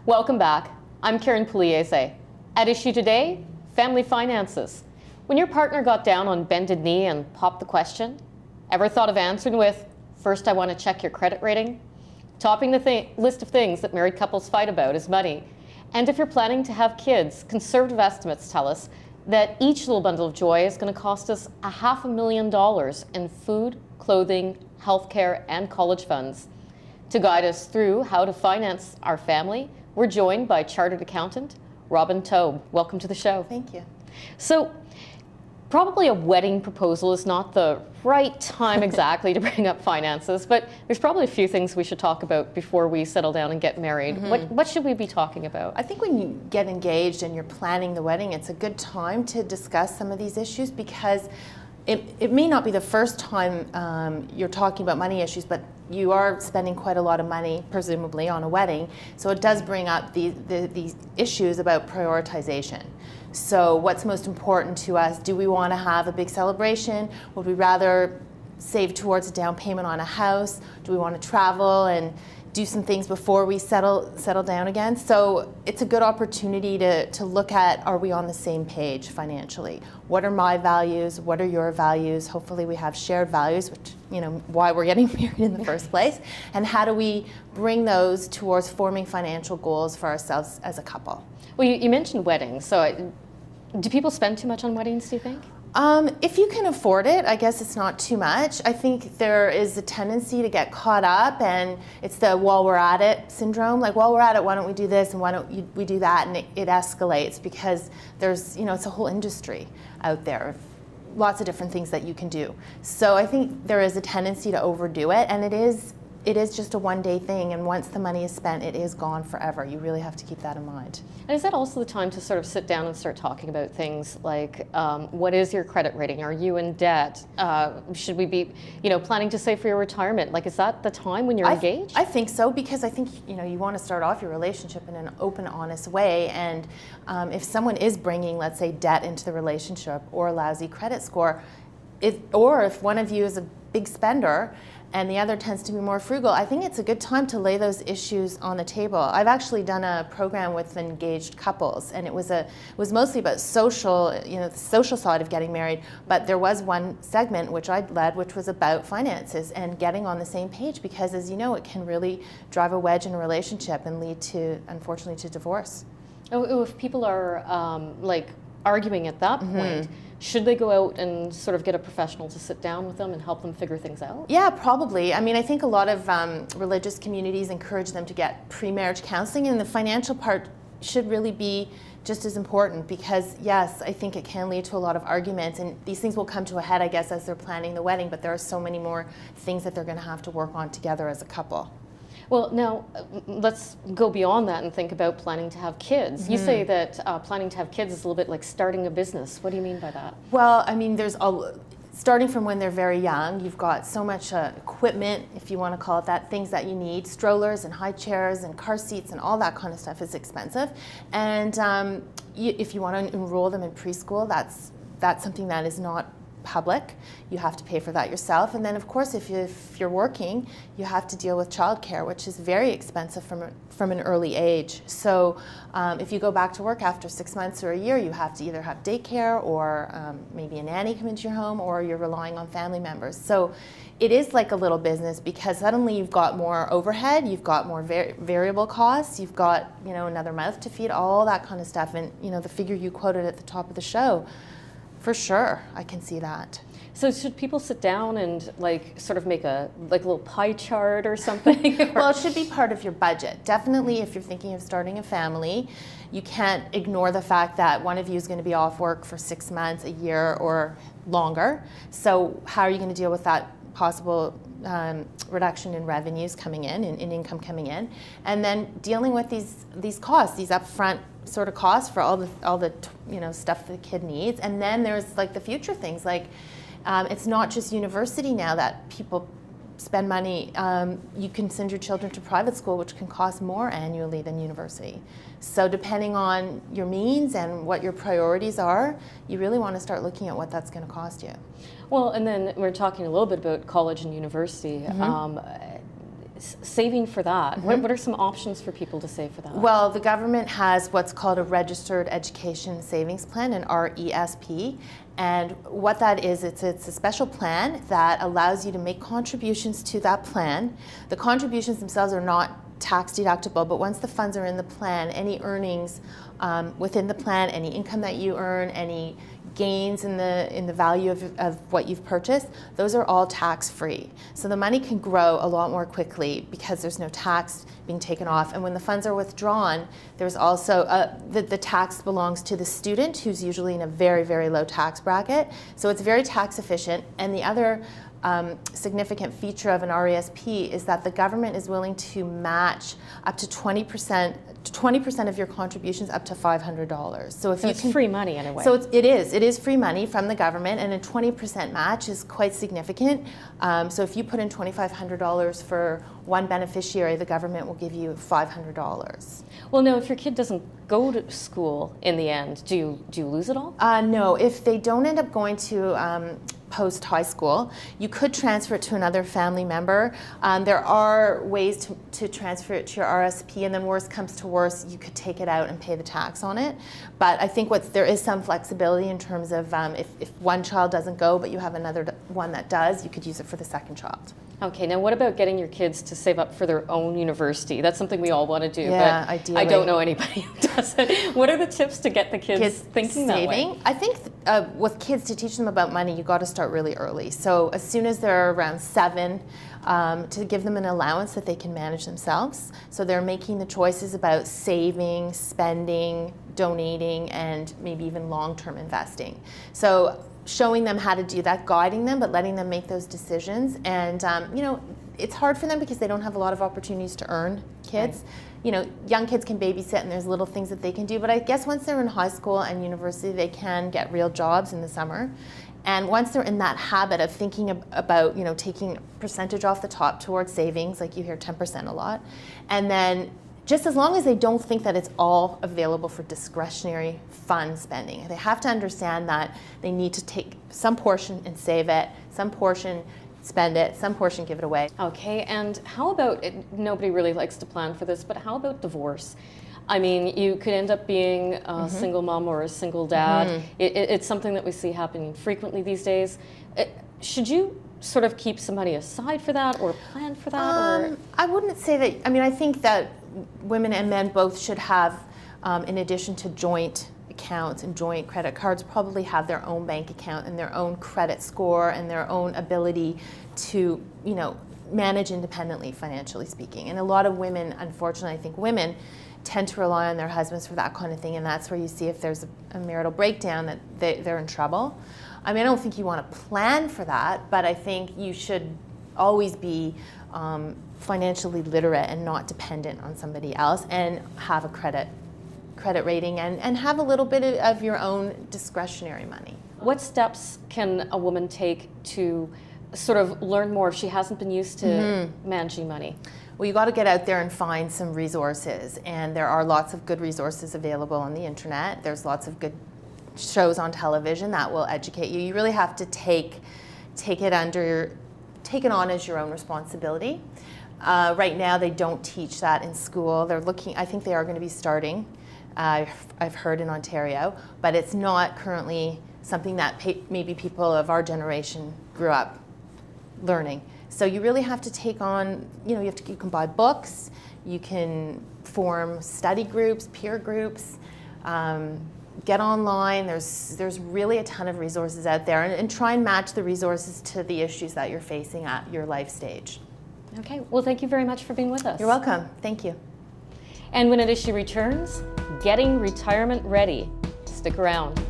Welcome back. I'm Karen Pugliese. At issue today, family finances. When your partner got down on bended knee and popped the question, ever thought of answering with, "First I want to check your credit rating"? Topping the list of things that married couples fight about is money. And if you're planning to have kids, conservative estimates tell us that each little bundle of joy is going to cost us $500,000 in food, clothing, healthcare, and college funds. To guide us through how to finance our family, we're joined by chartered accountant Robin Taub. Welcome to the show. Thank you. So, probably a wedding proposal is not the right time exactly to bring up finances, but there's probably a few things we should talk about before we settle down and get married. What should we be talking about? I think when you get engaged and you're planning the wedding, it's a good time to discuss some of these issues because it may not be the first time you're talking about money issues, but you are spending quite a lot of money, presumably, on a wedding. So it does bring up these issues about prioritization. So what's most important to us? Do we want to have a big celebration? Would we rather save towards a down payment on a house? Do we want to travel and do some things before we settle down again? So it's a good opportunity to look at, are we on the same page financially? What are my values? What are your values? Hopefully we have shared values, which, why we're getting married in the first place. And how do we bring those towards forming financial goals for ourselves as a couple? Well, you mentioned weddings. So do people spend too much on weddings, do you think? If you can afford it, I guess it's not too much. I think there is a tendency to get caught up, and it's the while we're at it syndrome. Like, while we're at it, why don't we do this and why don't we do that? And it escalates because there's, it's a whole industry out there of lots of different things that you can do. So I think there is a tendency to overdo it, and it is just a one-day thing, and once the money is spent, it is gone forever. You really have to keep that in mind. And is that also the time to sort of sit down and start talking about things like, what is your credit rating? Are you in debt? Should we be, planning to save for your retirement? Like, is that the time when you're engaged? I think so, because I think, you want to start off your relationship in an open, honest way, and if someone is bringing, let's say, debt into the relationship or a lousy credit score, or if one of you is a big spender and the other tends to be more frugal, I think it's a good time to lay those issues on the table. I've actually done a program with engaged couples, and it was mostly about social, the social side of getting married, but there was one segment which I led, which was about finances and getting on the same page, because as you know, it can really drive a wedge in a relationship and lead to, unfortunately, to divorce. Oh, if people are arguing at that point, should they go out and sort of get a professional to sit down with them and help them figure things out? Yeah, probably. I mean, I think a lot of religious communities encourage them to get pre-marriage counseling, and the financial part should really be just as important, because yes, I think it can lead to a lot of arguments, and these things will come to a head, I guess, as they're planning the wedding, but there are so many more things that they're going to have to work on together as a couple. Well, now, let's go beyond that and think about planning to have kids. You say that planning to have kids is a little bit like starting a business. What do you mean by that? Well, I mean, starting from when they're very young, you've got so much equipment, if you want to call it that, things that you need, strollers and high chairs and car seats and all that kind of stuff is expensive. And if you want to enroll them in preschool, that's something that is not public. You have to pay for that yourself. And then, of course, if you're working, you have to deal with childcare, which is very expensive from an early age. So if you go back to work after 6 months or a year, you have to either have daycare or maybe a nanny come into your home, or you're relying on family members. So it is like a little business, because suddenly you've got more overhead, you've got more variable costs, you've got another mouth to feed, all that kind of stuff. And the figure you quoted at the top of the show, for sure, I can see that. So should people sit down and sort of make a little pie chart or something? Well, it should be part of your budget. Definitely, if you're thinking of starting a family, you can't ignore the fact that one of you is going to be off work for 6 months, a year, or longer. So how are you going to deal with that possible reduction in revenues coming in income coming in, and then dealing with these costs, these upfront sort of costs for all the stuff the kid needs. And then there's the future things, it's not just university now that people spend money. You can send your children to private school, which can cost more annually than university. So depending on your means and what your priorities are, you really want to start looking at what that's going to cost you. Well, and then we're talking a little bit about college and university. saving for that. What are some options for people to save for that? Well, the government has what's called a Registered Education Savings Plan, an RESP. And what that is, it's a special plan that allows you to make contributions to that plan. The contributions themselves are not tax deductible, but once the funds are in the plan, any earnings within the plan, any income that you earn, any gains in the value of what you've purchased, those are all tax-free. So the money can grow a lot more quickly because there's no tax being taken off. And when the funds are withdrawn, there's also the tax belongs to the student, who's usually in a very, very low tax bracket. So it's very tax efficient. And the other significant feature of an RESP is that the government is willing to match up to 20% of your contributions up to $500. So if it's free money in a way. So it is free money from the government, and a 20% match is quite significant. So if you put in $2,500 for one beneficiary, the government will give you $500. Well, no, if your kid doesn't go to school in the end, do you lose it all? No, if they don't end up going to post high school, you could transfer it to another family member. There are ways to transfer it to your RSP, and then worst comes to worst, you could take it out and pay the tax on it. But I think there is some flexibility in terms of if one child doesn't go, but you have another one that does, you could use it for the second child. Okay, now what about getting your kids to save up for their own university? That's something we all want to do, yeah, but ideally. I don't know anybody who does it. What are the tips to get the kids thinking saving? That way? I think with kids, to teach them about money, you got to start really early. So as soon as they're around 7, to give them an allowance that they can manage themselves. So they're making the choices about saving, spending, donating, and maybe even long-term investing. So showing them how to do that, guiding them, but letting them make those decisions. And it's hard for them because they don't have a lot of opportunities to earn, kids. Right. Young kids can babysit, and there's little things that they can do. But I guess once they're in high school and university, they can get real jobs in the summer. And once they're in that habit of thinking about, taking a percentage off the top towards savings, like you hear 10% a lot, and then just as long as they don't think that it's all available for discretionary fun spending. They have to understand that they need to take some portion and save it, some portion spend it, some portion give it away. Okay, and how about, nobody really likes to plan for this, but how about divorce? I mean, you could end up being a single mom or a single dad. It's something that we see happening frequently these days. Should you sort of keep some money aside for that or plan for that? I wouldn't say that. I mean, I think that women and men both should have, in addition to joint accounts and joint credit cards, probably have their own bank account and their own credit score and their own ability to, manage independently, financially speaking. And a lot of women, unfortunately, I think women tend to rely on their husbands for that kind of thing, and that's where you see if there's a marital breakdown that they're in trouble. I mean, I don't think you want to plan for that, but I think you should always be financially literate and not dependent on somebody else, and have a credit rating and have a little bit of your own discretionary money. What steps can a woman take to sort of learn more if she hasn't been used to managing money? Well, you got to get out there and find some resources, and there are lots of good resources available on the internet. There's lots of good shows on television that will educate you. You really have to take it on as your own responsibility. Right now, they don't teach that in school. I think they are going to be starting. I've heard in Ontario, but it's not currently something that maybe people of our generation grew up learning. So you really have to take on, you can buy books, you can form study groups, peer groups, get online. There's really a ton of resources out there, and try and match the resources to the issues that you're facing at your life stage. Okay, well, thank you very much for being with us. You're welcome. Thank you. And when At Issue returns, getting retirement ready. Stick around.